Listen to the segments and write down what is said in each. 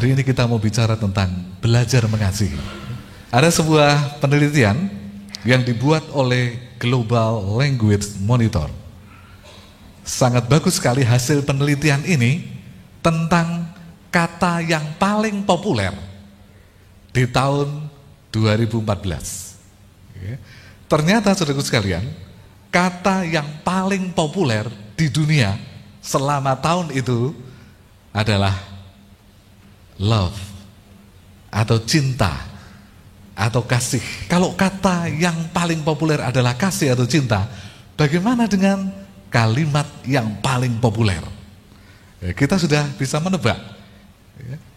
Hari ini kita mau bicara tentang belajar mengasihi. Ada sebuah penelitian yang dibuat oleh Global Language Monitor. Sangat bagus sekali hasil penelitian ini tentang kata yang paling populer di tahun 2014. Ternyata saudaraku sekalian, kata yang paling populer di dunia selama tahun itu adalah love, atau cinta, atau kasih. Kalau kata yang paling populer adalah kasih atau cinta, bagaimana dengan kalimat yang paling populer? Kita sudah bisa menebak.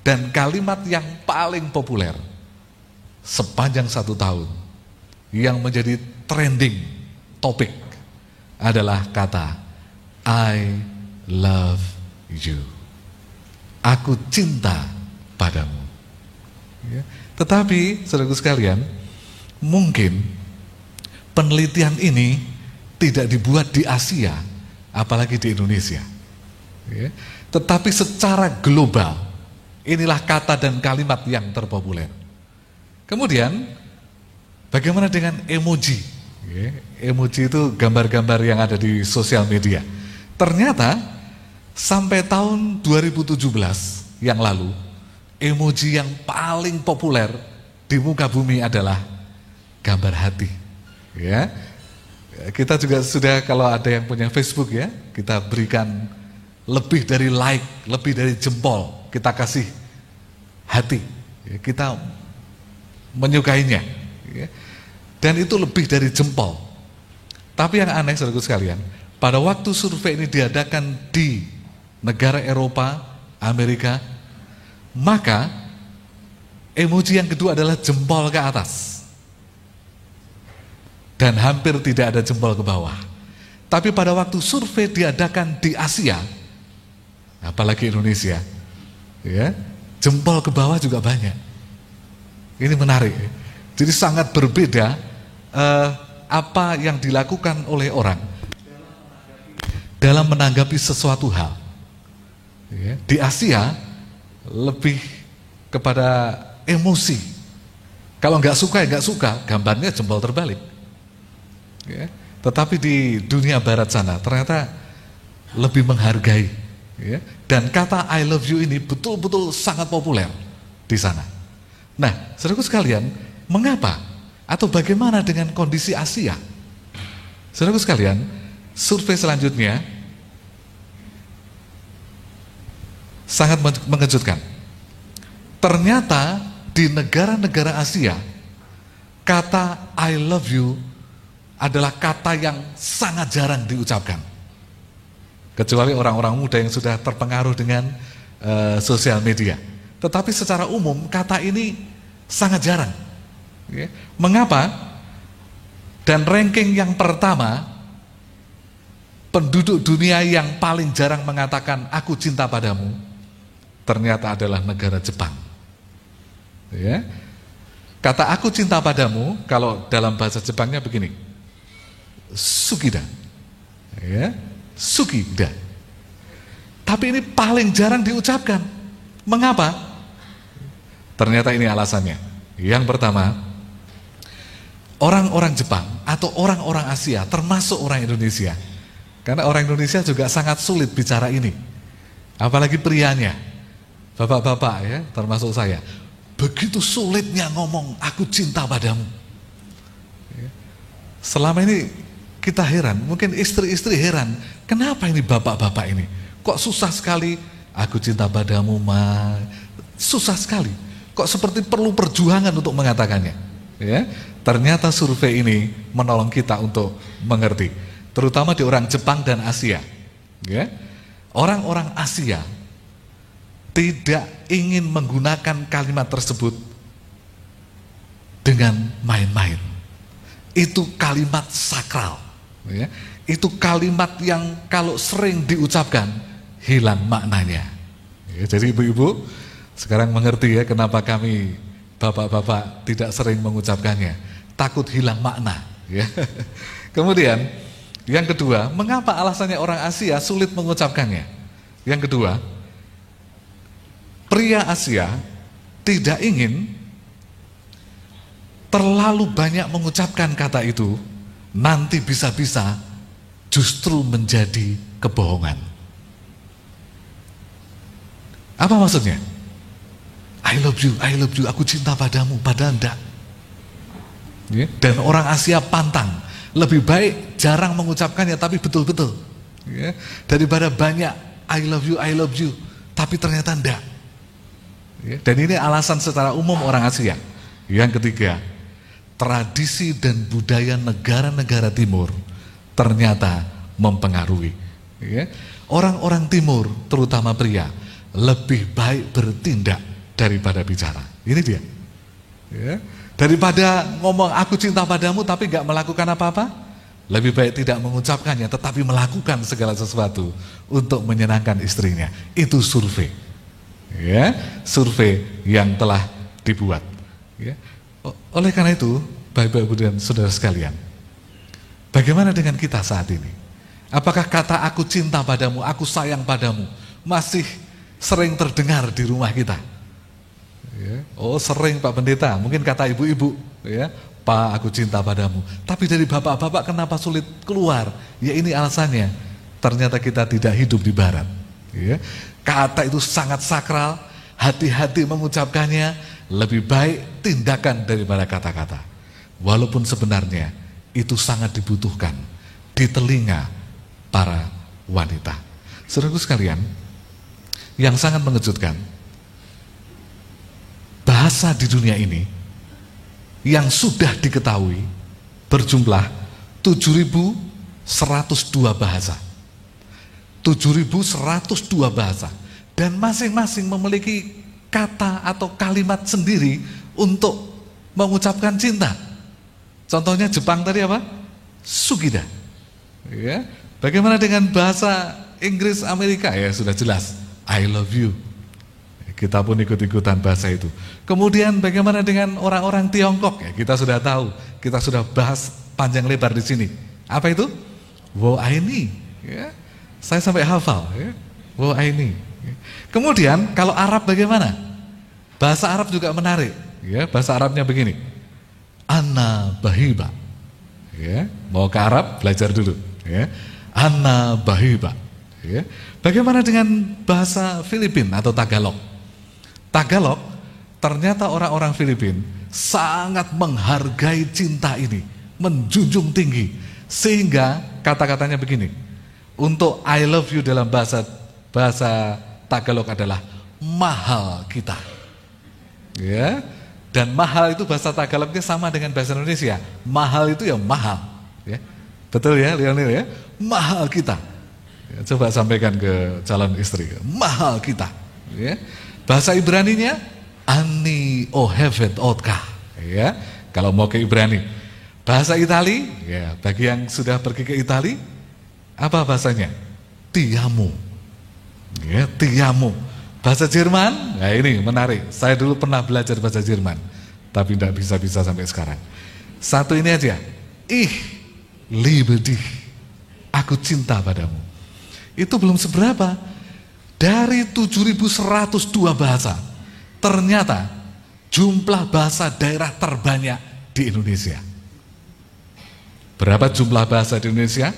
Dan kalimat yang paling populer sepanjang 1 tahun yang menjadi trending topik adalah kata I love you. Aku cinta padamu. Tetapi saudaraku sekalian, mungkin penelitian ini tidak dibuat di Asia, apalagi di Indonesia. Tetapi secara global, inilah kata dan kalimat yang terpopuler. Kemudian, bagaimana dengan emoji? Emoji itu gambar-gambar yang ada di sosial media. Ternyata sampai tahun 2017 yang lalu, emoji yang paling populer di muka bumi adalah gambar hati. Ya, kita juga sudah, kalau ada yang punya Facebook ya, kita berikan lebih dari like, lebih dari jempol, kita kasih hati. Kita menyukainya. Dan itu lebih dari jempol. Tapi yang aneh saudaraku sekalian, pada waktu survei ini diadakan di negara Eropa, Amerika, maka emoji yang kedua adalah jempol ke atas. Dan hampir tidak ada jempol ke bawah. Tapi pada waktu survei diadakan di Asia, apalagi Indonesia, ya, jempol ke bawah juga banyak. Ini menarik. Jadi sangat berbeda apa yang dilakukan oleh orang dalam menanggapi sesuatu hal. Ya, di Asia lebih kepada emosi. Kalau nggak suka ya nggak suka, gambarnya jempol terbalik. Ya. Tetapi di dunia barat sana ternyata lebih menghargai. Ya. Dan kata I love you ini betul-betul sangat populer di sana. Nah, saudaraku sekalian, mengapa? Atau bagaimana dengan kondisi Asia? Saudaraku sekalian, survei selanjutnya sangat mengejutkan. Ternyata di negara-negara Asia, kata I love you adalah kata yang sangat jarang diucapkan. Kecuali orang-orang muda yang sudah terpengaruh dengan sosial media. Tetapi secara umum kata ini sangat jarang. Mengapa? Dan ranking yang pertama, penduduk dunia yang paling jarang mengatakan aku cinta padamu, ternyata adalah negara Jepang. Ya. Kata aku cinta padamu, kalau dalam bahasa Jepangnya begini, sukida. Ya, sukida. Tapi ini paling jarang diucapkan. Mengapa? Ternyata ini alasannya. Yang pertama, orang-orang Jepang atau orang-orang Asia, termasuk orang Indonesia, karena orang Indonesia juga sangat sulit bicara ini, apalagi prianya, bapak-bapak ya, termasuk saya, begitu sulitnya ngomong aku cinta padamu. Selama ini kita heran, mungkin istri-istri heran, kenapa ini bapak-bapak ini kok susah sekali aku cinta padamu, ma, susah sekali, kok seperti perlu perjuangan untuk mengatakannya. Ya, ternyata survei ini menolong kita untuk mengerti, terutama di orang Jepang dan Asia. Ya, orang-orang Asia tidak ingin menggunakan kalimat tersebut dengan main-main. Itu kalimat sakral. Ya, itu kalimat yang kalau sering diucapkan hilang maknanya. Ya, jadi ibu-ibu sekarang mengerti ya kenapa kami bapak-bapak tidak sering mengucapkannya, takut hilang makna. Ya. Kemudian yang kedua, mengapa alasannya orang Asia sulit mengucapkannya? Yang kedua, pria Asia tidak ingin terlalu banyak mengucapkan kata itu, nanti bisa-bisa justru menjadi kebohongan. Apa maksudnya? I love you, aku cinta padamu, padahal enggak. Ya, dan orang Asia pantang, lebih baik jarang mengucapkannya tapi betul-betul. Ya, daripada banyak I love you, tapi ternyata enggak. Ya, dan ini alasan secara umum orang Asia. Yang ketiga, tradisi dan budaya negara-negara timur ternyata mempengaruhi. Ya, orang-orang timur, terutama pria, lebih baik bertindak daripada bicara. Ini dia. Ya. Daripada ngomong aku cinta padamu tapi gak melakukan apa-apa, lebih baik tidak mengucapkannya tetapi melakukan segala sesuatu untuk menyenangkan istrinya. Itu survei. Ya, survei yang telah dibuat. Ya. Oleh karena itu, Bapak Ibu dan Saudara sekalian, bagaimana dengan kita saat ini? Apakah kata aku cinta padamu, aku sayang padamu masih sering terdengar di rumah kita? Ya. Oh sering Pak Pendeta, mungkin kata ibu-ibu, ya, Pak aku cinta padamu. Tapi dari bapak-bapak kenapa sulit keluar? Ya ini alasannya, ternyata kita tidak hidup di barat. Ya. Kata itu sangat sakral, hati-hati mengucapkannya, lebih baik tindakan daripada kata-kata. Walaupun sebenarnya itu sangat dibutuhkan di telinga para wanita. Saudaraku sekalian, yang sangat mengejutkan, bahasa di dunia ini yang sudah diketahui berjumlah 7.102 bahasa. 7.102 bahasa. Dan masing-masing memiliki kata atau kalimat sendiri untuk mengucapkan cinta. Contohnya Jepang tadi apa? Sugida. Ya. Bagaimana dengan bahasa Inggris Amerika? Ya sudah jelas, I love you. Kita pun ikut-ikutan bahasa itu. Kemudian bagaimana dengan orang-orang Tiongkok? Ya, kita sudah tahu, kita sudah bahas panjang lebar di sini. Apa itu? Wo aini. Ya, saya sampai hafal. Ya. Wo aini. Ya. Kemudian kalau Arab bagaimana? Bahasa Arab juga menarik. Ya, bahasa Arabnya begini. Ana bahiba. Ya, mau ke Arab belajar dulu. Ya. Ana bahiba. Ya. Bagaimana dengan bahasa Filipin atau Tagalog? Tagalog, ternyata orang-orang Filipin sangat menghargai cinta ini, menjunjung tinggi, sehingga kata-katanya begini. Untuk I love you dalam bahasa Tagalog adalah mahal kita. Ya. Dan mahal itu bahasa Tagalognya sama dengan bahasa Indonesia. Mahal itu ya mahal. Ya. Betul ya, Lionel ya? Mahal kita. Ya, coba sampaikan ke calon istri. Mahal kita. Ya. Bahasa Ibraninya Ani ohevet otka. Ya, kalau mau ke Ibrani. Bahasa Itali, ya, bagi yang sudah pergi ke Itali, apa bahasanya? Tiamo. Ya, tiamo. Bahasa Jerman, nah ini menarik. Saya dulu pernah belajar bahasa Jerman, tapi tidak bisa sampai sekarang. Satu ini aja. Liebe dich. Aku cinta padamu. Itu belum seberapa. Dari 7.102 bahasa, ternyata jumlah bahasa daerah terbanyak di Indonesia. Berapa jumlah bahasa di Indonesia?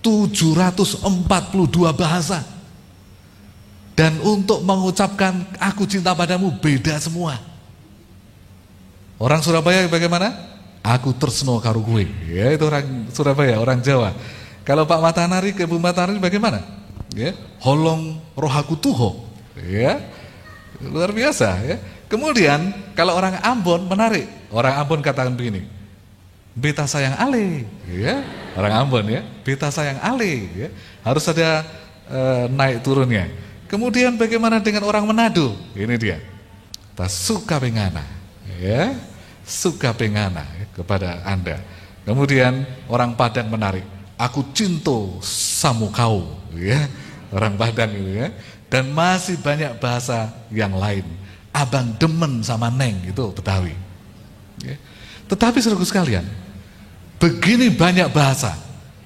742 bahasa. Dan untuk mengucapkan aku cinta padamu beda semua. Orang Surabaya bagaimana? Aku tresno karo kowe. Ya, itu orang Surabaya, orang Jawa. Kalau Pak Matanari ke Bu Matanari bagaimana? Ya, holong rohaku tuho, ya, luar biasa. Ya. Kemudian kalau orang Ambon menarik, orang Ambon katakan begini, beta sayang ale, ya, orang Ambon ya, beta sayang ale, ya, harus ada naik turunnya. Kemudian bagaimana dengan orang Manado? Ini dia, tak suka pengana, ya, suka pengana ya, kepada Anda. Kemudian orang Padang menarik, aku cinto samu kau, ya. Orang Padang itu ya. Dan masih banyak bahasa yang lain. Abang demen sama Neng itu Betawi. Ya. Tetapi saudaraku sekalian, begini banyak bahasa,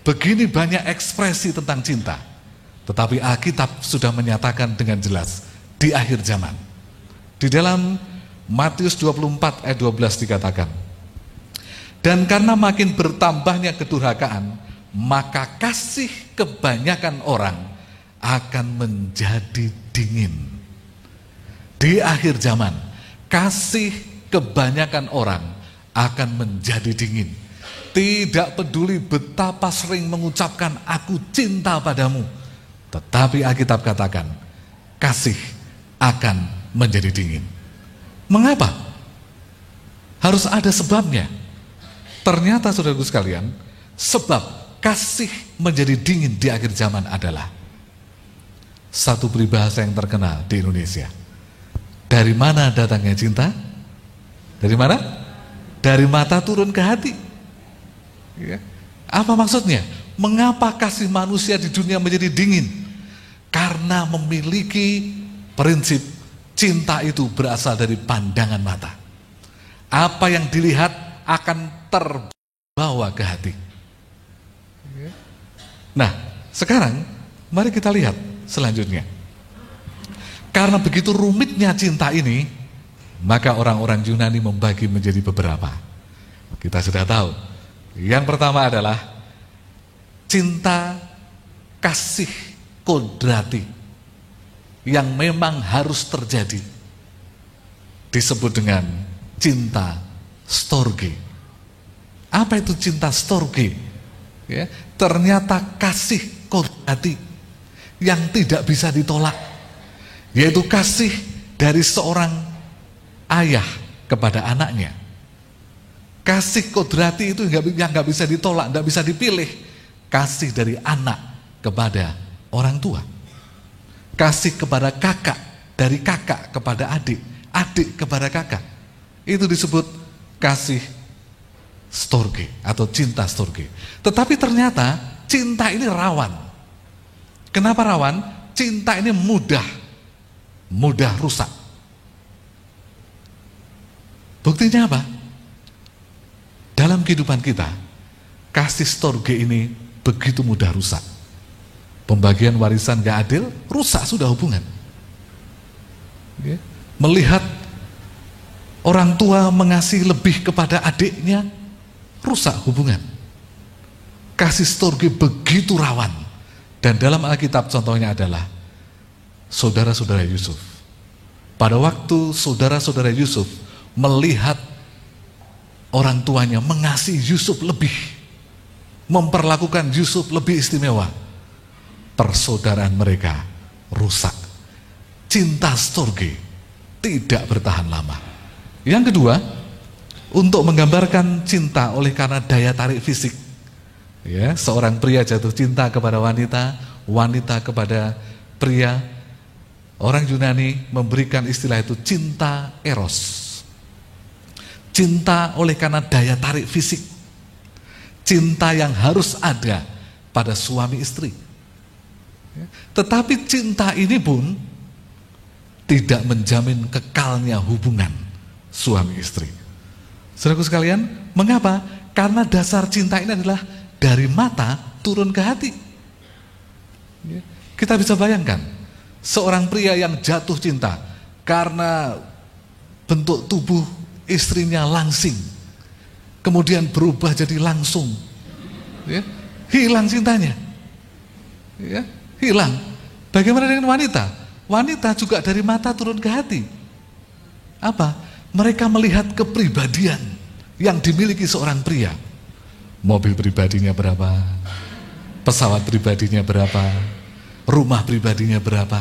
begini banyak ekspresi tentang cinta. Tetapi Alkitab sudah menyatakan dengan jelas di akhir zaman Di dalam Matius 24 ayat 12 dikatakan, dan karena makin bertambahnya kedurhakaan, maka kasih kebanyakan orang akan menjadi dingin. Di akhir zaman, kasih kebanyakan orang akan menjadi dingin. Tidak peduli betapa sering mengucapkan aku cinta padamu, tetapi Alkitab katakan kasih akan menjadi dingin. Mengapa? Harus ada sebabnya. Ternyata saudaraku sekalian, sebab kasih menjadi dingin di akhir zaman adalah satu peribahasa yang terkenal di Indonesia. Dari mana datangnya cinta? Dari mana? Dari mata turun ke hati. Ya. Apa maksudnya? Mengapa kasih manusia di dunia menjadi dingin? Karena memiliki prinsip cinta itu berasal dari pandangan mata. Apa yang dilihat akan terbawa ke hati. Nah, sekarang mari kita lihat selanjutnya. Karena begitu rumitnya cinta ini, maka orang-orang Yunani membagi menjadi beberapa. Kita sudah tahu. Yang pertama adalah cinta kasih kodrati yang memang harus terjadi. Disebut dengan cinta storge. Apa itu cinta storge? Ya, ternyata kasih kodrati yang tidak bisa ditolak, yaitu kasih dari seorang ayah kepada anaknya. Kasih kodrati itu yang nggak bisa ditolak, nggak bisa dipilih. Kasih dari anak kepada orang tua, kasih kepada kakak, dari kakak kepada adik, adik kepada kakak. Itu disebut kasih storge atau cinta storge. Tetapi ternyata cinta ini rawan. Kenapa rawan? Cinta ini mudah rusak. Buktinya apa? Dalam kehidupan kita, kasih storge ini begitu mudah rusak. Pembagian warisan gak adil, rusak sudah hubungan. Melihat orang tua mengasihi lebih kepada adiknya, rusak hubungan. Kasih storge begitu rawan. Dan dalam Alkitab contohnya adalah saudara-saudara Yusuf. Pada waktu saudara-saudara Yusuf melihat orang tuanya mengasihi Yusuf lebih, memperlakukan Yusuf lebih istimewa, persaudaraan mereka rusak. Cinta storge tidak bertahan lama. Yang kedua, untuk menggambarkan cinta oleh karena daya tarik fisik. Ya, seorang pria jatuh cinta kepada wanita, wanita kepada pria. Orang Yunani memberikan istilah itu cinta eros. Cinta oleh karena daya tarik fisik. Cinta yang harus ada pada suami istri. Tetapi cinta ini pun tidak menjamin kekalnya hubungan suami istri. Saudaraku sekalian, mengapa? Karena dasar cinta ini adalah dari mata turun ke hati. Kita bisa bayangkan seorang pria yang jatuh cinta karena bentuk tubuh istrinya langsing, kemudian berubah jadi langsung, hilang cintanya, hilang. Bagaimana dengan wanita? Wanita juga dari mata turun ke hati. Apa? Mereka melihat kepribadian yang dimiliki seorang pria. Mobil pribadinya berapa, pesawat pribadinya berapa, rumah pribadinya berapa.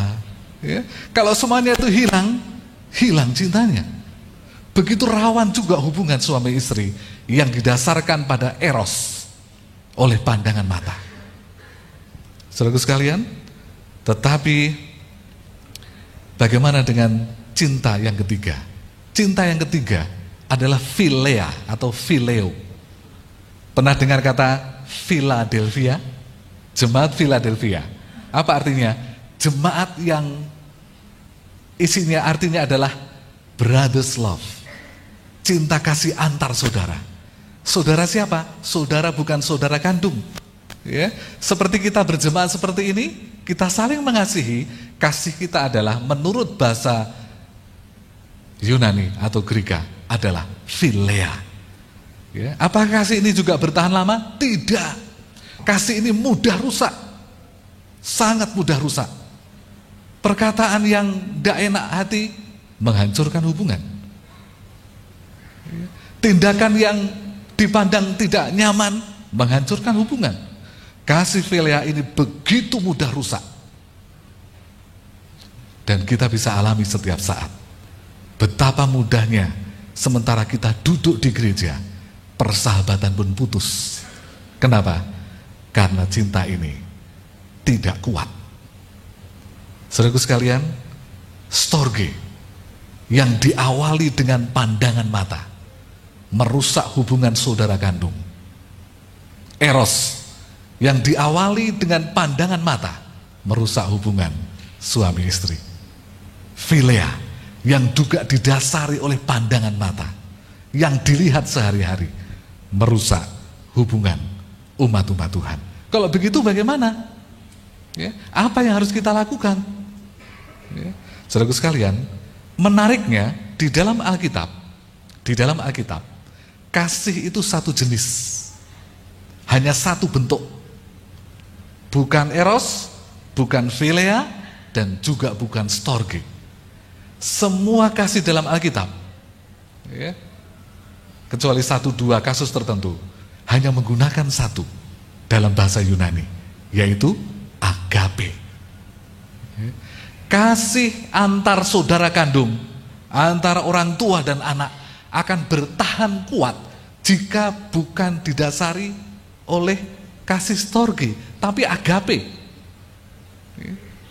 Kalau semuanya itu hilang cintanya. Begitu rawan juga hubungan suami istri yang didasarkan pada eros oleh pandangan mata. Saudaraku sekalian, tetapi bagaimana dengan cinta yang ketiga? Cinta yang ketiga adalah philea atau phileo. Pernah dengar kata Philadelphia? Jemaat Philadelphia. Apa artinya? Jemaat yang isinya artinya adalah brothers love. Cinta kasih antar saudara. Saudara siapa? Saudara bukan saudara kandung. Seperti kita berjemaat seperti ini, kita saling mengasihi. Kasih kita adalah menurut bahasa Yunani atau Greka adalah philea. Ya, apakah kasih ini juga bertahan lama? Tidak. Kasih ini mudah rusak, sangat mudah rusak. Perkataan yang tidak enak hati menghancurkan hubungan. Tindakan yang dipandang tidak nyaman menghancurkan hubungan. Kasih philea ini begitu mudah rusak. Dan kita bisa alami setiap saat. Betapa mudahnya sementara kita duduk di gereja, persahabatan pun putus. Kenapa? Karena cinta ini tidak kuat. Saudaraku sekalian, storge yang diawali dengan pandangan mata merusak hubungan saudara kandung. Eros yang diawali dengan pandangan mata merusak hubungan suami istri. Philea yang juga didasari oleh pandangan mata yang dilihat sehari-hari merusak hubungan umat-umat Tuhan. Kalau begitu bagaimana? Ya, apa yang harus kita lakukan? Ya, saudaraku sekalian, menariknya di dalam Alkitab, kasih itu satu jenis, hanya satu bentuk, bukan eros, bukan philea, dan juga bukan storge. Semua kasih dalam Alkitab, ya, kecuali 1-2 kasus tertentu, hanya menggunakan satu dalam bahasa Yunani, yaitu agape. Kasih antar saudara kandung, antara orang tua dan anak akan bertahan kuat jika bukan didasari oleh kasih storge, tapi agape.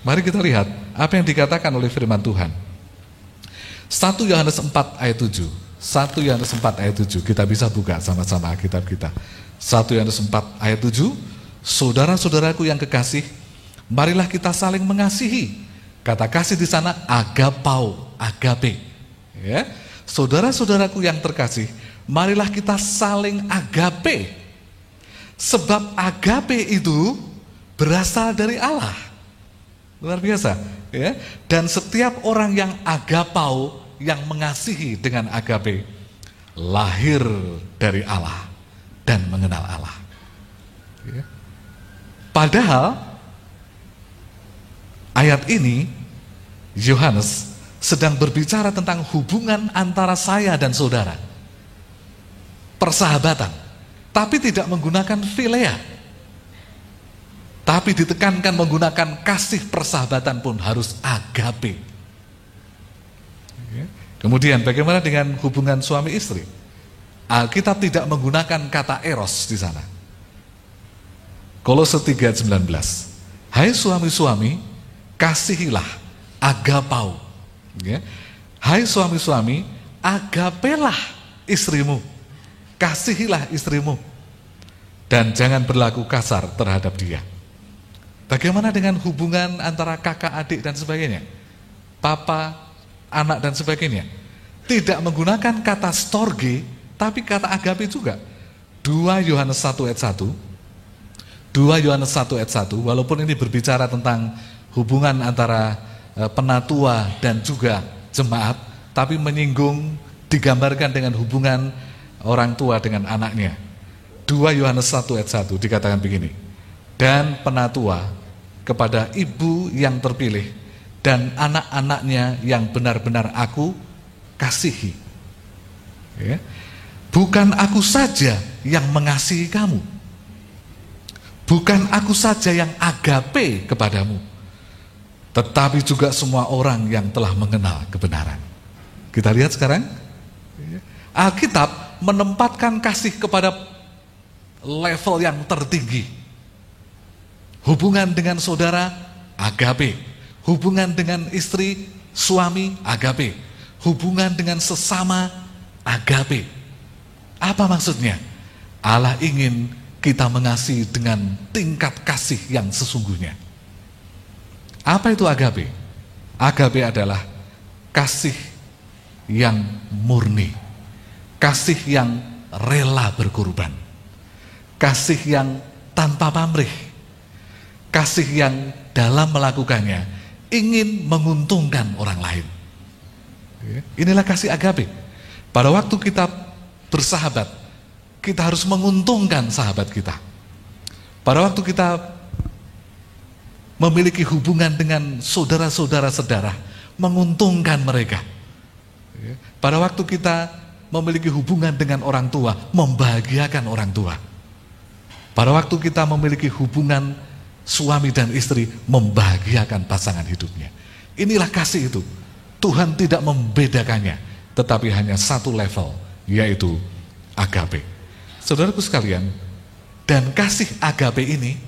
Mari kita lihat apa yang dikatakan oleh firman Tuhan. 1 Yohanes 4 ayat 7. 1 Yohanes 4 ayat 7. Kita bisa buka sama-sama Alkitab kita. 1 Yohanes 4 ayat 7. Saudara-saudaraku yang kekasih, marilah kita saling mengasihi. Kata kasih di sana agapau, agape. Ya. Saudara-saudaraku yang terkasih, marilah kita saling agape. Sebab agape itu berasal dari Allah. Luar biasa, ya. Dan setiap orang yang agapau, yang mengasihi dengan agape, lahir dari Allah dan mengenal Allah. Ya. Padahal ayat ini Yohanes sedang berbicara tentang hubungan antara saya dan saudara, persahabatan, tapi tidak menggunakan philea. Tapi ditekankan menggunakan kasih persahabatan pun harus agape. Kemudian bagaimana dengan hubungan suami istri? Alkitab tidak menggunakan kata eros di sana. Kolose 3:19. Hai suami-suami, kasihilah, agapau. Hai suami-suami, agapelah istrimu. Kasihilah istrimu. Dan jangan berlaku kasar terhadap dia. Bagaimana dengan hubungan antara kakak, adik, dan sebagainya? Papa, anak, dan sebagainya? Tidak menggunakan kata storge, tapi kata agape juga. 2 Yohanes 1 ayat 1. 2 Yohanes 1 ayat 1, walaupun ini berbicara tentang hubungan antara penatua dan juga jemaat, tapi menyinggung, digambarkan dengan hubungan orang tua dengan anaknya. 2 Yohanes 1 ayat 1 dikatakan begini. Dan penatua kepada ibu yang terpilih dan anak-anaknya yang benar-benar aku kasihi. Ya. Bukan aku saja yang mengasihi kamu, bukan aku saja yang agape kepadamu, tetapi juga semua orang yang telah mengenal kebenaran. Kita lihat sekarang, Alkitab menempatkan kasih kepada level yang tertinggi. Hubungan dengan saudara, agape. Hubungan dengan istri, suami, agape. Hubungan dengan sesama, agape. Apa maksudnya? Allah ingin kita mengasihi dengan tingkat kasih yang sesungguhnya. Apa itu agape? Agape adalah kasih yang murni, kasih yang rela berkorban, kasih yang tanpa pamrih, kasih yang dalam melakukannya ingin menguntungkan orang lain. Inilah kasih agape. Pada waktu kita bersahabat, kita harus menguntungkan sahabat kita. Pada waktu kita memiliki hubungan dengan saudara-saudara sedarah, menguntungkan mereka. Pada waktu kita memiliki hubungan dengan orang tua, membahagiakan orang tua. Pada waktu kita memiliki hubungan suami dan istri, membahagiakan pasangan hidupnya. Inilah kasih itu. Tuhan tidak membedakannya, tetapi hanya satu level, yaitu agape. Saudaraku sekalian, dan kasih agape ini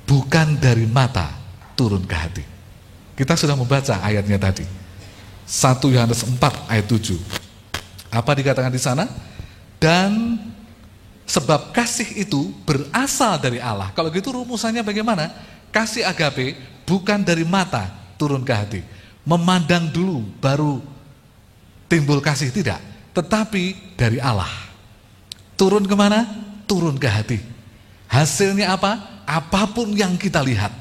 bukan dari mata turun ke hati. Kita sudah membaca ayatnya tadi, 1 Yohanes 4 ayat 7. Apa dikatakan di sana? Dan sebab kasih itu berasal dari Allah. Kalau gitu rumusannya bagaimana? Kasih agape bukan dari mata turun ke hati, memandang dulu baru timbul kasih, tidak, tetapi dari Allah. Turun kemana? Turun ke hati. Hasilnya apa? Apapun yang kita lihat,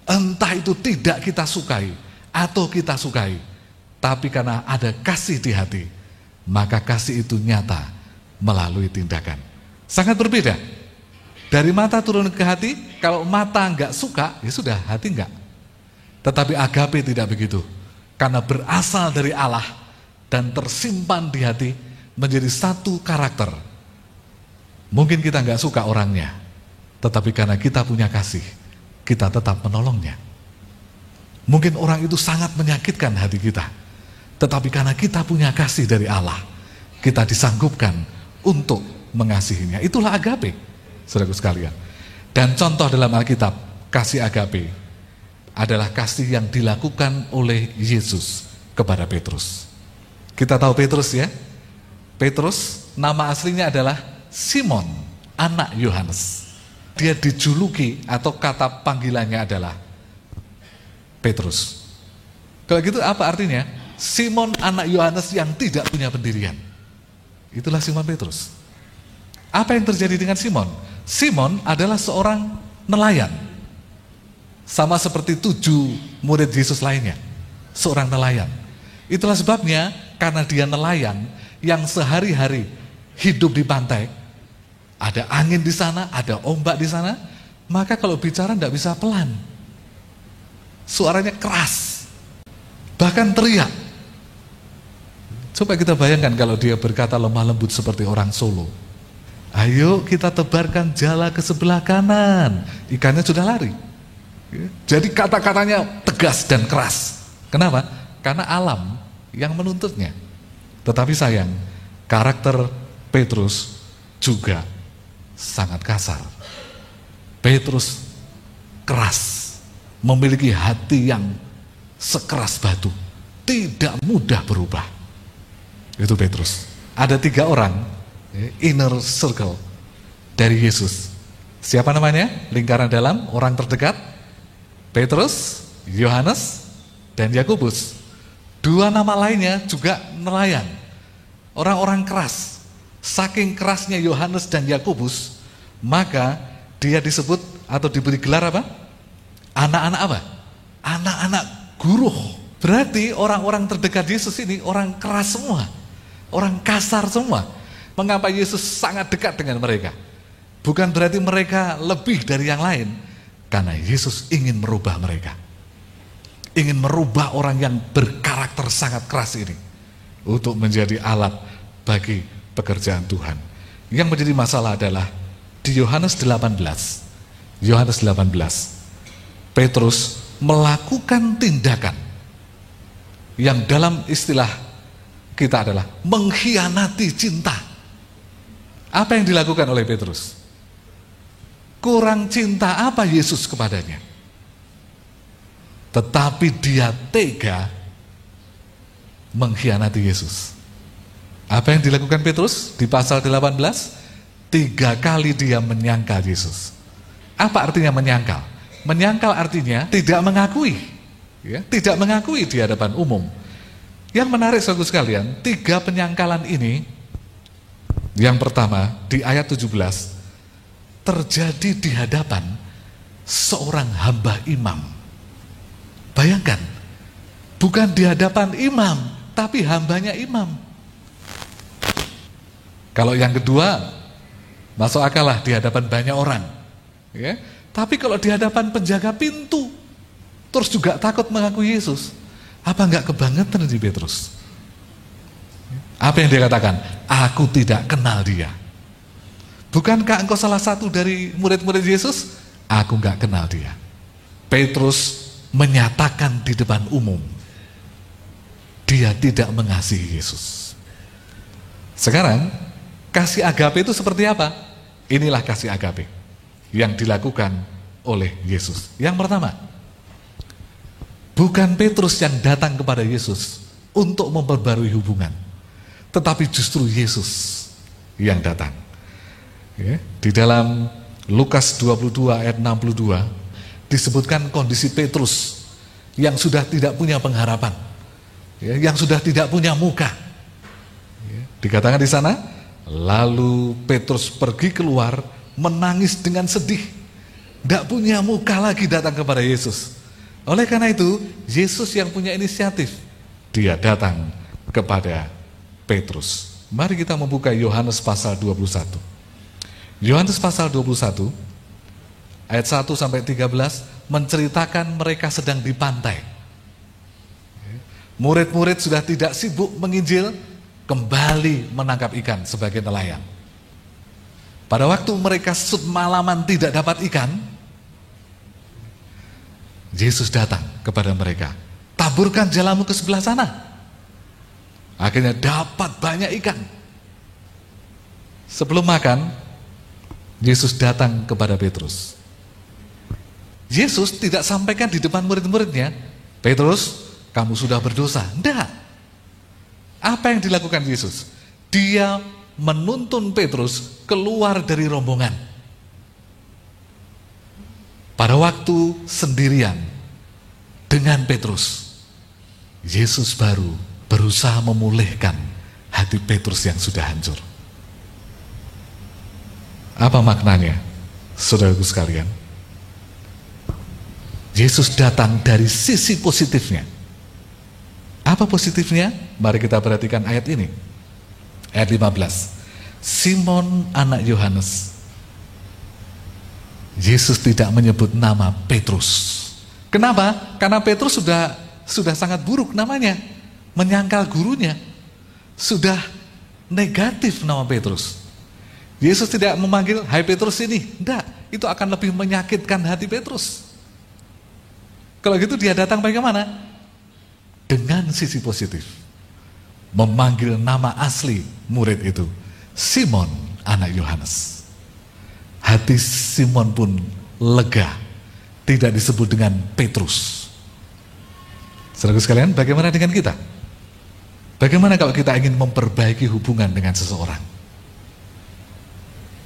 entah itu tidak kita sukai atau kita sukai, tapi karena ada kasih di hati, maka kasih itu nyata melalui tindakan. Sangat berbeda. Dari mata turun ke hati, kalau mata enggak suka, ya sudah, hati enggak. Tetapi agape tidak begitu. Karena berasal dari Allah dan tersimpan di hati menjadi satu karakter. Mungkin kita enggak suka orangnya, tetapi karena kita punya kasih, kita tetap menolongnya. Mungkin orang itu sangat menyakitkan hati kita, tetapi karena kita punya kasih dari Allah, kita disanggupkan untuk mengasihinya. Itulah agape, saudaraku sekalian. Dan contoh dalam Alkitab, kasih agape adalah kasih yang dilakukan oleh Yesus kepada Petrus. Kita tahu Petrus ya. Petrus nama aslinya adalah Simon, anak Yohanes. Dia dijuluki atau kata panggilannya adalah Petrus. Kalau gitu apa artinya? Simon anak Yohanes yang tidak punya pendirian. Itulah Simon Petrus. Apa yang terjadi dengan Simon? Simon adalah seorang nelayan. Sama seperti 7 murid Yesus lainnya. Seorang nelayan. Itulah sebabnya karena dia nelayan yang sehari-hari hidup di pantai, ada angin di sana, ada ombak di sana, maka kalau bicara tidak bisa pelan. Suaranya keras. Bahkan teriak. Coba kita bayangkan kalau dia berkata lemah lembut seperti orang Solo. Ayo kita tebarkan jala ke sebelah kanan. Ikannya sudah lari. Jadi kata-katanya tegas dan keras. Kenapa? Karena alam yang menuntutnya. Tetapi sayang, karakter Petrus juga sangat kasar. Petrus keras, memiliki hati yang sekeras batu, tidak mudah berubah. Itu Petrus. Ada 3 orang inner circle dari Yesus. Siapa namanya? Lingkaran dalam, orang terdekat. Petrus, Yohanes, dan Yakobus. 2 nama lainnya juga nelayan, orang-orang keras. Saking kerasnya Yohanes dan Yakobus, maka dia disebut atau diberi gelar apa? Anak-anak apa? Anak-anak guruh. Berarti orang-orang terdekat Yesus ini orang keras semua, orang kasar semua. Mengapa Yesus sangat dekat dengan mereka? Bukan berarti mereka lebih dari yang lain, karena Yesus ingin merubah mereka. Ingin merubah orang yang berkarakter sangat keras ini untuk menjadi alat bagi pekerjaan Tuhan. Yang menjadi masalah adalah di Yohanes 18. Yohanes 18. Petrus melakukan tindakan yang dalam istilah kita adalah mengkhianati cinta. Apa yang dilakukan oleh Petrus? Kurang cinta apa Yesus kepadanya? Tetapi dia tega mengkhianati Yesus. Apa yang dilakukan Petrus di pasal 18? 3 kali dia menyangkal Yesus. Apa artinya menyangkal? Menyangkal artinya tidak mengakui, ya, tidak mengakui di hadapan umum. Yang menarik saudara sekalian, 3 penyangkalan ini, yang pertama di ayat 17 terjadi di hadapan seorang hamba imam. Bayangkan, Bukan di hadapan imam, tapi hambanya imam. Kalau yang kedua, masuk akal lah di hadapan banyak orang. Ya. Tapi kalau di hadapan penjaga pintu, terus juga takut mengakui Yesus, apa enggak kebangetan di Petrus? Apa yang dia katakan? Aku tidak kenal dia. Bukankah engkau salah satu dari murid-murid Yesus? Aku enggak kenal dia. Petrus menyatakan di depan umum, dia tidak mengasihi Yesus. Sekarang, kasih agape itu seperti apa? Inilah kasih agape yang dilakukan oleh Yesus. Yang pertama, bukan Petrus yang datang kepada Yesus untuk memperbarui hubungan, tetapi justru Yesus yang datang. Ya, di dalam Lukas 22 ayat 62 disebutkan kondisi Petrus yang sudah tidak punya pengharapan, ya, yang sudah tidak punya muka. Ya, dikatakan di sana, lalu Petrus pergi keluar menangis dengan sedih, tidak punya muka lagi datang kepada Yesus. Oleh karena itu, Yesus yang punya inisiatif, dia datang kepada Petrus. Mari kita membuka Yohanes pasal 21. Yohanes pasal 21 ayat 1 sampai 13 menceritakan mereka sedang di pantai. Murid-murid sudah tidak sibuk menginjil, kembali menangkap ikan sebagai nelayan. Pada waktu mereka semalaman tidak dapat ikan, Yesus datang kepada mereka. Taburkan jalamu ke sebelah sana. Akhirnya dapat banyak ikan. Sebelum makan, Yesus datang kepada Petrus. Yesus tidak sampaikan di depan murid-muridnya, Petrus, kamu sudah berdosa. Tidak. Apa yang dilakukan Yesus? Dia menuntun Petrus keluar dari rombongan. Pada waktu sendirian dengan Petrus, Yesus baru berusaha memulihkan hati Petrus yang sudah hancur. Apa maknanya, saudaraku sekalian? Yesus datang dari sisi positifnya. Apa positifnya? Mari kita perhatikan ayat ini. Ayat 15. Simon anak Yohanes. Yesus tidak menyebut nama Petrus. Kenapa? Karena Petrus sudah sangat buruk namanya. Menyangkal gurunya. Sudah negatif nama Petrus. Yesus tidak memanggil, hai Petrus ini. Tidak, itu akan lebih menyakitkan hati Petrus. Kalau gitu dia datang bagaimana? Dengan sisi positif. Memanggil nama asli murid itu, Simon anak Yohanes. Hati Simon pun lega, tidak disebut dengan Petrus. Saudara sekalian, bagaimana dengan kita? Bagaimana kalau kita ingin memperbaiki hubungan dengan seseorang?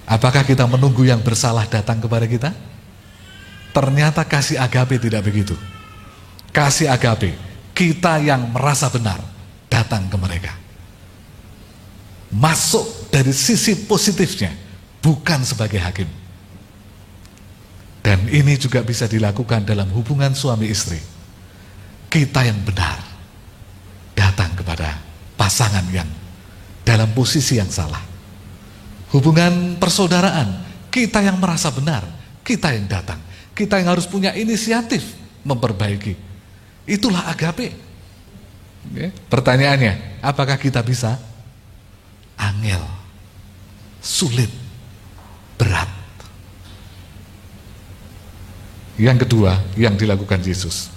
Apakah kita menunggu yang bersalah datang kepada kita? Ternyata kasih agape tidak begitu. Kasih agape, kita yang merasa benar datang ke mereka. Masuk dari sisi positifnya, bukan sebagai hakim. Dan ini juga bisa dilakukan dalam hubungan suami istri. Kita yang benar datang kepada pasangan yang dalam posisi yang salah. Hubungan persaudaraan, kita yang merasa benar, kita yang datang. Kita yang harus punya inisiatif memperbaiki. Itulah agape. Oke. Pertanyaannya, apakah kita bisa? Angel, sulit, berat. Yang kedua yang dilakukan Yesus.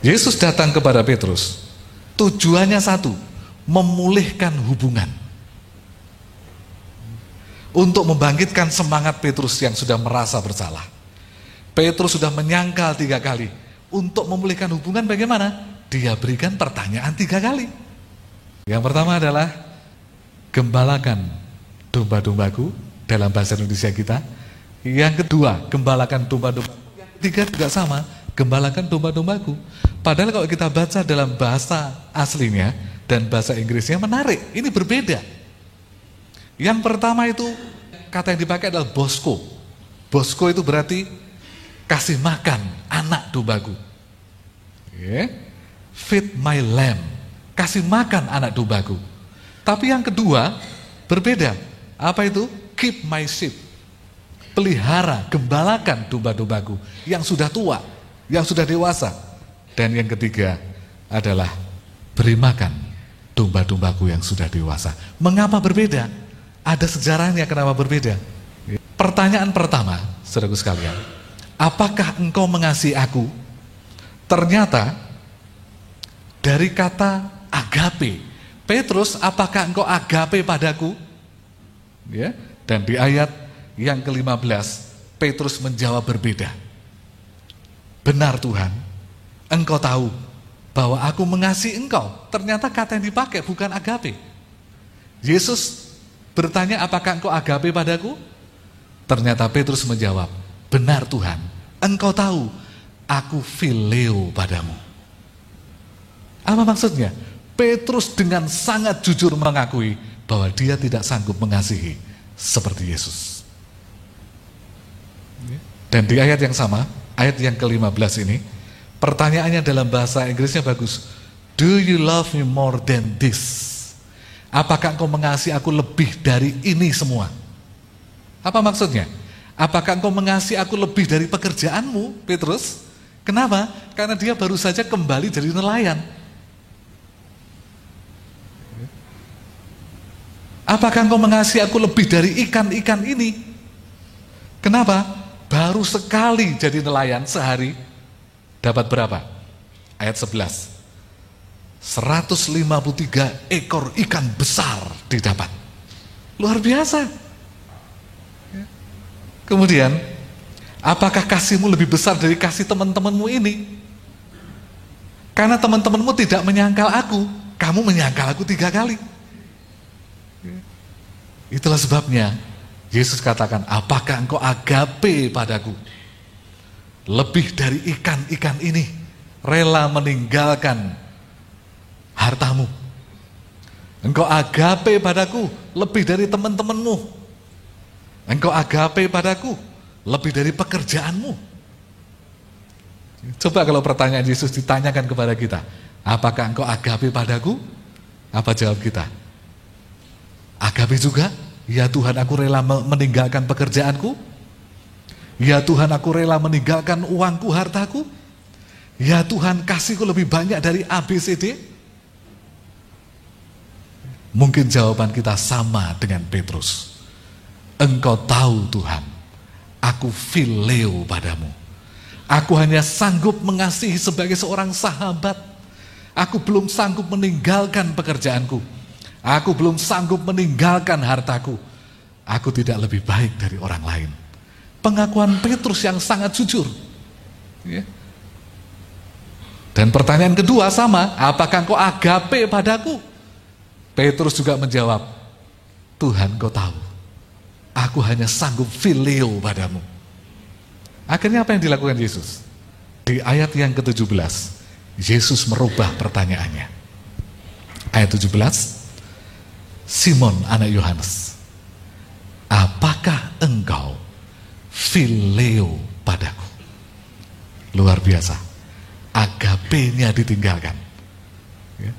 Yesus datang kepada Petrus. Tujuannya satu, memulihkan hubungan. Untuk membangkitkan semangat Petrus yang sudah merasa bersalah. Petrus sudah menyangkal 3 kali. Untuk memulihkan hubungan bagaimana? Dia berikan pertanyaan 3 kali. Yang pertama adalah, gembalakan domba-dombaku, dalam bahasa Indonesia kita. Yang kedua, gembalakan domba-dombaku. Yang ketiga juga sama, gembalakan domba-dombaku. Padahal kalau kita baca dalam bahasa aslinya dan bahasa Inggrisnya menarik, ini berbeda. Yang pertama itu, kata yang dipakai adalah bosko. Bosko itu berarti kasih makan anak dombaku. feed my lamb, kasih makan anak dombaku. Tapi yang kedua berbeda. Apa itu? Keep my sheep, pelihara, gembalakan domba-dombaku yang sudah tua, yang sudah dewasa. Dan yang ketiga adalah beri makan domba-dombaku yang sudah dewasa. Mengapa berbeda? Ada sejarahnya kenapa berbeda. Pertanyaan pertama, saudaraku sekalian, apakah engkau mengasihi aku? Ternyata dari kata agape, Petrus, apakah engkau agape padaku? Ya, dan di ayat yang ke-15 Petrus menjawab berbeda. Benar Tuhan, engkau tahu bahwa aku mengasihi engkau. Ternyata kata yang dipakai bukan agape. Yesus bertanya, apakah engkau agape padaku? Ternyata Petrus menjawab, benar Tuhan, engkau tahu aku phileo padamu. Apa maksudnya? Petrus dengan sangat jujur mengakui bahwa dia tidak sanggup mengasihi seperti Yesus. Dan di ayat yang sama, ayat yang ke-15 ini, pertanyaannya dalam bahasa Inggrisnya bagus. Do you love me more than this? Apakah engkau mengasihi aku lebih dari ini semua? Apa maksudnya? Apakah engkau mengasihi aku lebih dari pekerjaanmu, Petrus? Kenapa? Karena dia baru saja kembali dari nelayan. Apakah engkau mengasihi aku lebih dari ikan-ikan ini? Kenapa? Baru sekali jadi nelayan sehari dapat berapa? Ayat 11. 153 ekor ikan besar didapat. Luar biasa. Kemudian, apakah kasihmu lebih besar dari kasih teman-temanmu ini? Karena teman-temanmu tidak menyangkal aku, kamu menyangkal aku 3 kali. Itulah sebabnya Yesus katakan, apakah engkau agape padaku? Lebih dari ikan-ikan ini, rela meninggalkan hartamu. Engkau agape padaku lebih dari teman-temanmu. Engkau agape padaku lebih dari pekerjaanmu. Coba kalau pertanyaan Yesus ditanyakan kepada kita, apakah engkau agape padaku? Apa jawab kita? Agape juga? Ya Tuhan, aku rela meninggalkan pekerjaanku. Ya Tuhan, aku rela meninggalkan uangku, hartaku. Ya Tuhan, kasihku lebih banyak dari ABCD. Mungkin jawaban kita sama dengan Petrus. Engkau tahu Tuhan, aku phileo padamu. Aku hanya sanggup mengasihi sebagai seorang sahabat. Aku belum sanggup meninggalkan pekerjaanku. Aku belum sanggup meninggalkan hartaku. Aku tidak lebih baik dari orang lain. Pengakuan Petrus yang sangat jujur. Ya. Dan pertanyaan kedua sama, apakah engkau agape padaku? Petrus juga menjawab, Tuhan kau tahu, aku hanya sanggup phileo padamu. Akhirnya apa yang dilakukan Yesus? Di ayat yang ke-17, Yesus merubah pertanyaannya. Ayat 17, Simon anak Yohanes, apakah engkau phileo padaku? Luar biasa, agapenya ditinggalkan. Ya.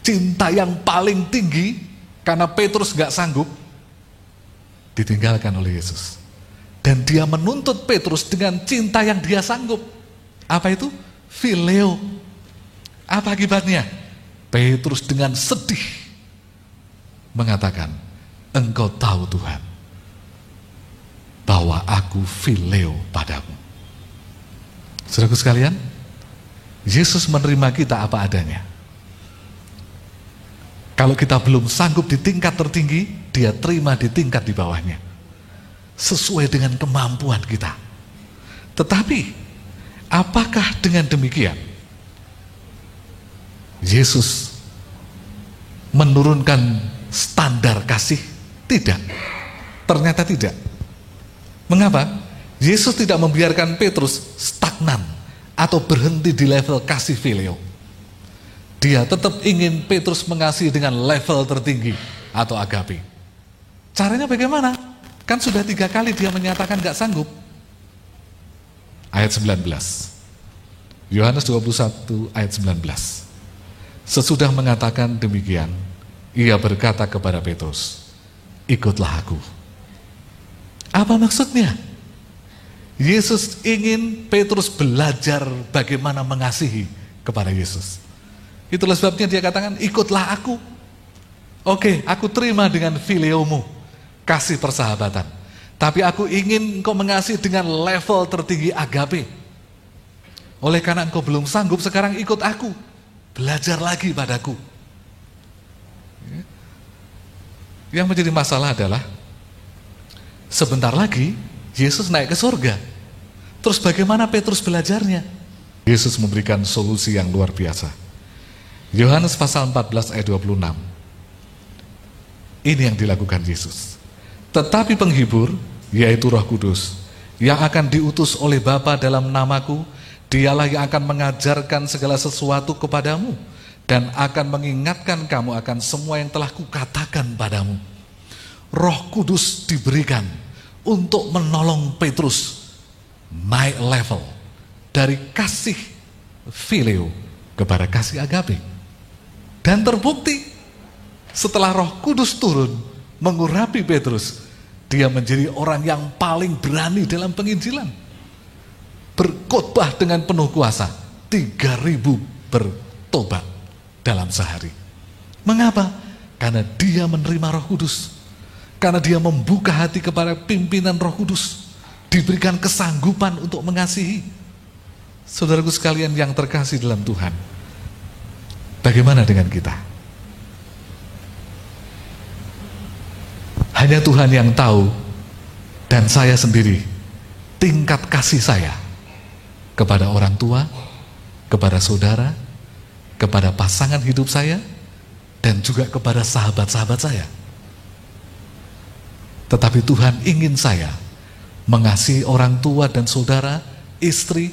Cinta yang paling tinggi, karena Petrus gak sanggup, ditinggalkan oleh Yesus. Dan dia menuntut Petrus dengan cinta yang dia sanggup. Apa itu? Phileo. Apa akibatnya? Petrus dengan sedih mengatakan, engkau tahu Tuhan, bahwa aku phileo padamu. Saudaraku sekalian, Yesus menerima kita apa adanya. Kalau kita belum sanggup di tingkat tertinggi, dia terima di tingkat di bawahnya, sesuai dengan kemampuan kita. Tetapi, apakah dengan demikian Yesus menurunkan standar kasih? Tidak. Ternyata tidak. Mengapa? Yesus tidak membiarkan Petrus stagnan atau berhenti di level kasih phileo. Dia tetap ingin Petrus mengasihi dengan level tertinggi atau agape. Caranya bagaimana? Kan sudah 3 kali dia menyatakan gak sanggup. Ayat 19. Yohanes 21 ayat 19. Sesudah mengatakan demikian, ia berkata kepada Petrus, ikutlah aku. Apa maksudnya? Yesus ingin Petrus belajar bagaimana mengasihi kepada Yesus. Itulah sebabnya dia katakan, ikutlah aku. Oke, aku terima dengan fileomu, kasih persahabatan. Tapi aku ingin engkau mengasihi dengan level tertinggi agape. Oleh karena engkau belum sanggup, sekarang ikut aku. Belajar lagi padaku. Yang menjadi masalah adalah sebentar lagi Yesus naik ke surga. Terus bagaimana Petrus belajarnya? Yesus memberikan solusi yang luar biasa. Yohanes pasal 14 ayat 26. Ini yang dilakukan Yesus. Tetapi penghibur, yaitu Roh Kudus, yang akan diutus oleh Bapa dalam namaku, Dialah yang akan mengajarkan segala sesuatu kepadamu dan akan mengingatkan kamu akan semua yang telah kukatakan padamu. Roh Kudus diberikan untuk menolong Petrus naik level dari kasih fileo kepada kasih agape. Dan terbukti setelah Roh Kudus turun mengurapi Petrus, dia menjadi orang yang paling berani dalam penginjilan. Berkhotbah dengan penuh kuasa, 3.000 bertobat dalam sehari. Mengapa? Karena dia menerima Roh Kudus. Karena dia membuka hati kepada pimpinan Roh Kudus, diberikan kesanggupan untuk mengasihi. Saudaraku sekalian yang terkasih dalam Tuhan, bagaimana dengan kita? Hanya Tuhan yang tahu, dan saya sendiri, tingkat kasih saya kepada orang tua, kepada saudara, kepada pasangan hidup saya, dan juga kepada sahabat-sahabat saya. Tetapi Tuhan ingin saya mengasihi orang tua dan saudara, istri,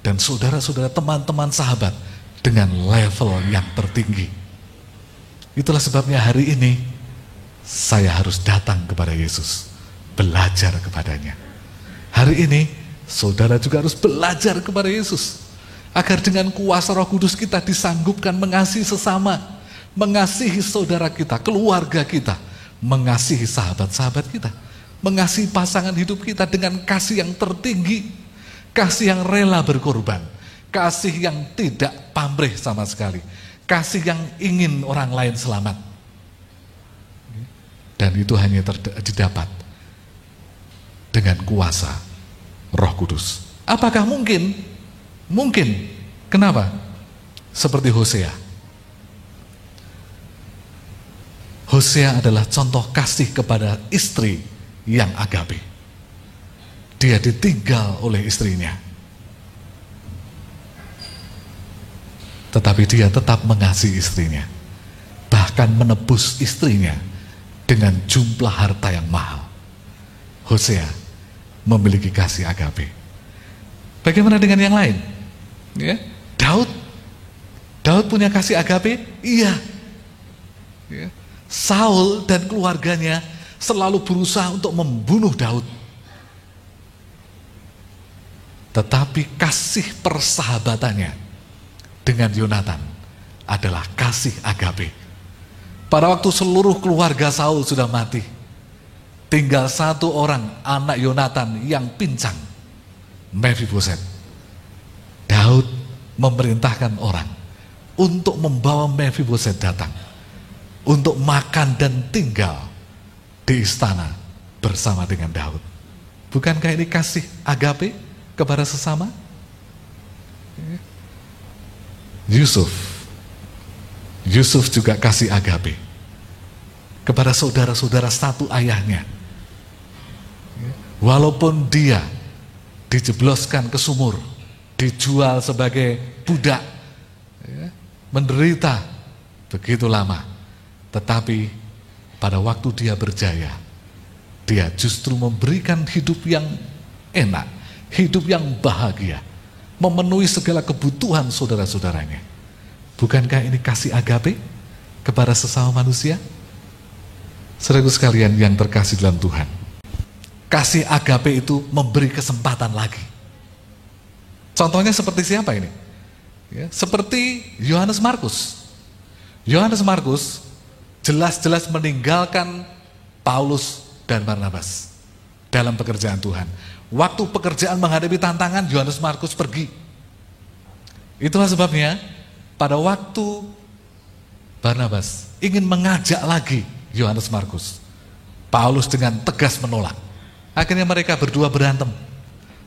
dan saudara-saudara, teman-teman sahabat dengan level yang tertinggi. Itulah sebabnya hari ini saya harus datang kepada Yesus, belajar kepadanya. Hari ini saudara juga harus belajar kepada Yesus, agar dengan kuasa Roh Kudus kita disanggupkan mengasihi sesama, mengasihi saudara kita, keluarga kita, mengasihi sahabat-sahabat kita, mengasihi pasangan hidup kita dengan kasih yang tertinggi, kasih yang rela berkorban, kasih yang tidak pamrih sama sekali, kasih yang ingin orang lain selamat. Dan itu hanya didapat dengan kuasa Roh Kudus. Apakah mungkin? Mungkin. Kenapa? Seperti Hosea. Hosea adalah contoh kasih kepada istri yang agape. Dia ditinggal oleh istrinya, tetapi dia tetap mengasihi istrinya, bahkan menebus istrinya dengan jumlah harta yang mahal. Hosea memiliki kasih agape. Bagaimana dengan yang lain? Ya, Daud punya kasih agape? Iya. Ya. Saul dan keluarganya selalu berusaha untuk membunuh Daud. Tetapi kasih persahabatannya dengan Yonatan adalah kasih agape. Pada waktu seluruh keluarga Saul sudah mati, tinggal satu orang, anak Yonatan yang pincang, Mephiboset. Daud memerintahkan orang untuk membawa Mephiboset datang, untuk makan dan tinggal di istana bersama dengan Daud. Bukankah ini kasih agape kepada sesama? Yusuf juga kasih agape kepada saudara-saudara satu ayahnya. Walaupun dia dijebloskan ke sumur, dijual sebagai budak, menderita begitu lama, tetapi pada waktu dia berjaya, dia justru memberikan hidup yang enak, hidup yang bahagia, memenuhi segala kebutuhan saudara-saudaranya. Bukankah ini kasih agape kepada sesama manusia? Saudaraku sekalian yang terkasih dalam Tuhan, kasih agape itu memberi kesempatan lagi. Contohnya seperti siapa ini? Ya, seperti Yohanes Markus. Yohanes Markus jelas-jelas meninggalkan Paulus dan Barnabas dalam pekerjaan Tuhan. Waktu pekerjaan menghadapi tantangan, Yohanes Markus pergi. Itulah sebabnya pada waktu Barnabas ingin mengajak lagi Yohanes Markus, Paulus dengan tegas menolak. Akhirnya mereka berdua berantem.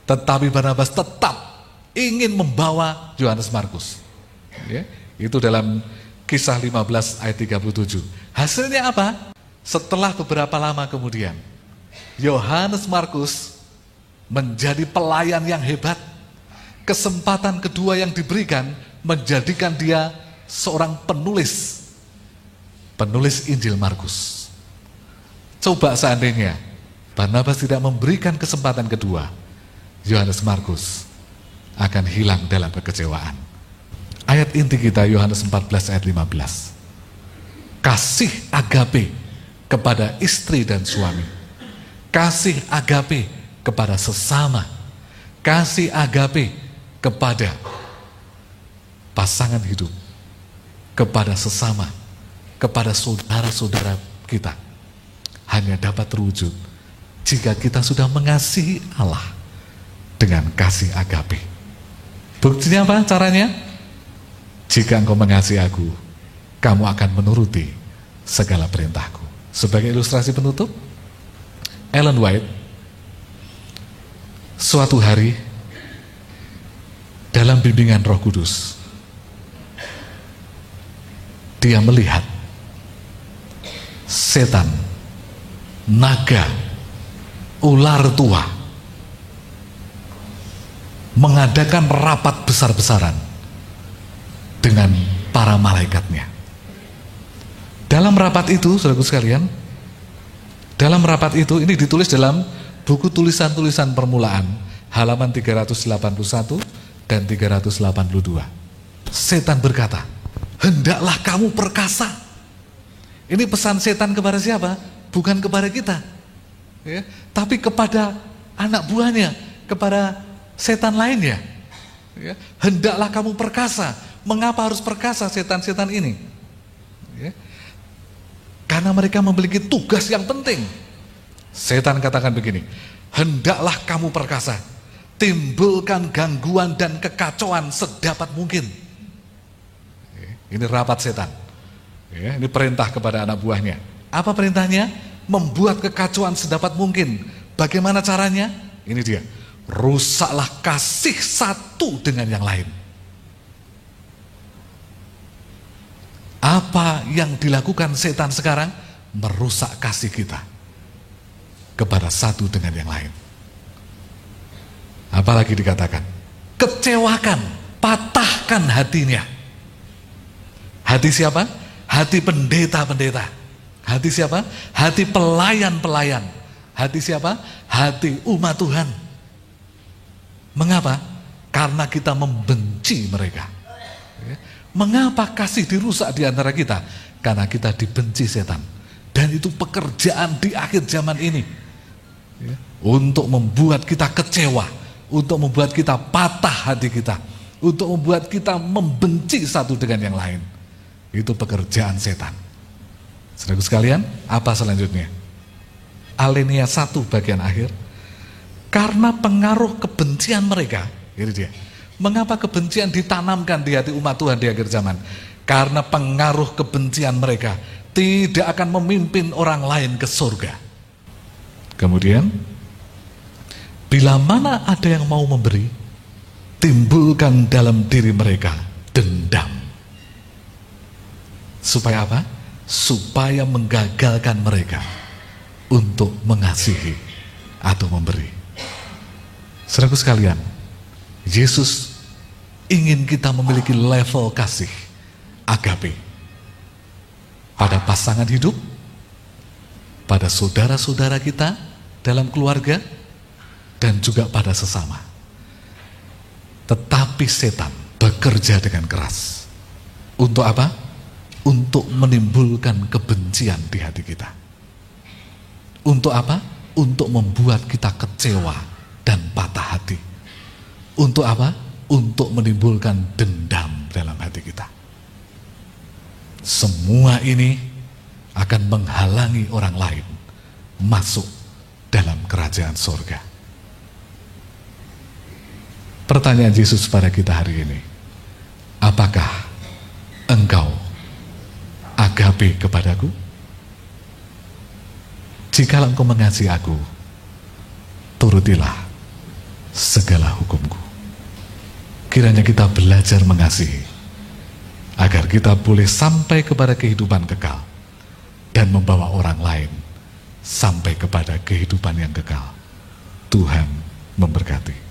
Tetapi Barnabas tetap ingin membawa Yohanes Markus. Ya, itu dalam Kisah 15 ayat 37. Hasilnya apa? Setelah beberapa lama kemudian, Yohanes Markus menjadi pelayan yang hebat. Kesempatan kedua yang diberikan menjadikan dia seorang penulis Injil Markus. Coba seandainya Barnabas tidak memberikan kesempatan kedua, Yohanes Markus akan hilang dalam kekecewaan. Ayat inti kita Yohanes 14 ayat 15. Kasih agape kepada istri dan suami. Kasih agape kepada sesama. Kasih agape kepada pasangan hidup. Kepada sesama. Kepada saudara-saudara kita. Hanya dapat terwujud jika kita sudah mengasihi Allah dengan kasih agape. Buktinya apa caranya? Jika engkau mengasihi aku, kamu akan menuruti segala perintahku. Sebagai ilustrasi penutup, Ellen White suatu hari dalam bimbingan Roh Kudus, dia melihat setan, naga, ular tua mengadakan rapat besar-besaran dengan para malaikatnya. Dalam rapat itu, saudaraku sekalian, dalam rapat itu, ini ditulis dalam buku tulisan-tulisan permulaan, halaman 381 dan 382. Setan berkata, hendaklah kamu perkasa. Ini pesan setan kepada siapa? Bukan kepada kita, ya, tapi kepada anak buahnya, kepada setan lainnya. Ya, hendaklah kamu perkasa. Mengapa harus perkasa setan-setan ini? Ya. Karena mereka memiliki tugas yang penting. Setan katakan begini, hendaklah kamu perkasa, timbulkan gangguan dan kekacauan sedapat mungkin. Ini rapat setan. Ya, ini perintah kepada anak buahnya. Apa perintahnya? Membuat kekacauan sedapat mungkin. Bagaimana caranya? Ini dia, rusaklah kasih satu dengan yang lain. Apa yang dilakukan setan sekarang? Merusak kasih kita kepada satu dengan yang lain. Apalagi dikatakan, kecewakan, patahkan hatinya. Hati siapa? Hati pendeta-pendeta. Hati siapa? Hati pelayan-pelayan. Hati siapa? Hati umat Tuhan. Mengapa? Karena kita membenci mereka. Mengapa kasih dirusak di antara kita? Karena kita dibenci setan. Dan itu pekerjaan di akhir zaman ini, ya, untuk membuat kita kecewa, untuk membuat kita patah hati kita, untuk membuat kita membenci satu dengan yang lain. Itu pekerjaan setan. Saudaraku sekalian, apa selanjutnya? Alinea 1 bagian akhir. Karena pengaruh kebencian mereka, ini dia. Mengapa kebencian ditanamkan di hati umat Tuhan di akhir zaman? Karena pengaruh kebencian mereka tidak akan memimpin orang lain ke surga. Kemudian, bila mana ada yang mau memberi, timbulkan dalam diri mereka dendam. Supaya apa? Supaya menggagalkan mereka untuk mengasihi atau memberi. Saudaraku sekalian, Yesus ingin kita memiliki level kasih agape pada pasangan hidup, pada saudara-saudara kita dalam keluarga, dan juga pada sesama. Tetapi setan bekerja dengan keras. Untuk apa? Untuk menimbulkan kebencian di hati kita. Untuk apa? Untuk membuat kita kecewa dan patah hati. Untuk apa? Untuk menimbulkan dendam dalam hati kita. semua ini akan menghalangi orang lain masuk dalam kerajaan sorga. Pertanyaan Yesus pada kita hari ini, apakah engkau agape kepadaku? Jikalau engkau mengasihi aku, turutilah segala hukumku. Kiranya kita belajar mengasihi, agar kita boleh sampai kepada kehidupan kekal dan membawa orang lain sampai kepada kehidupan yang kekal. Tuhan memberkati.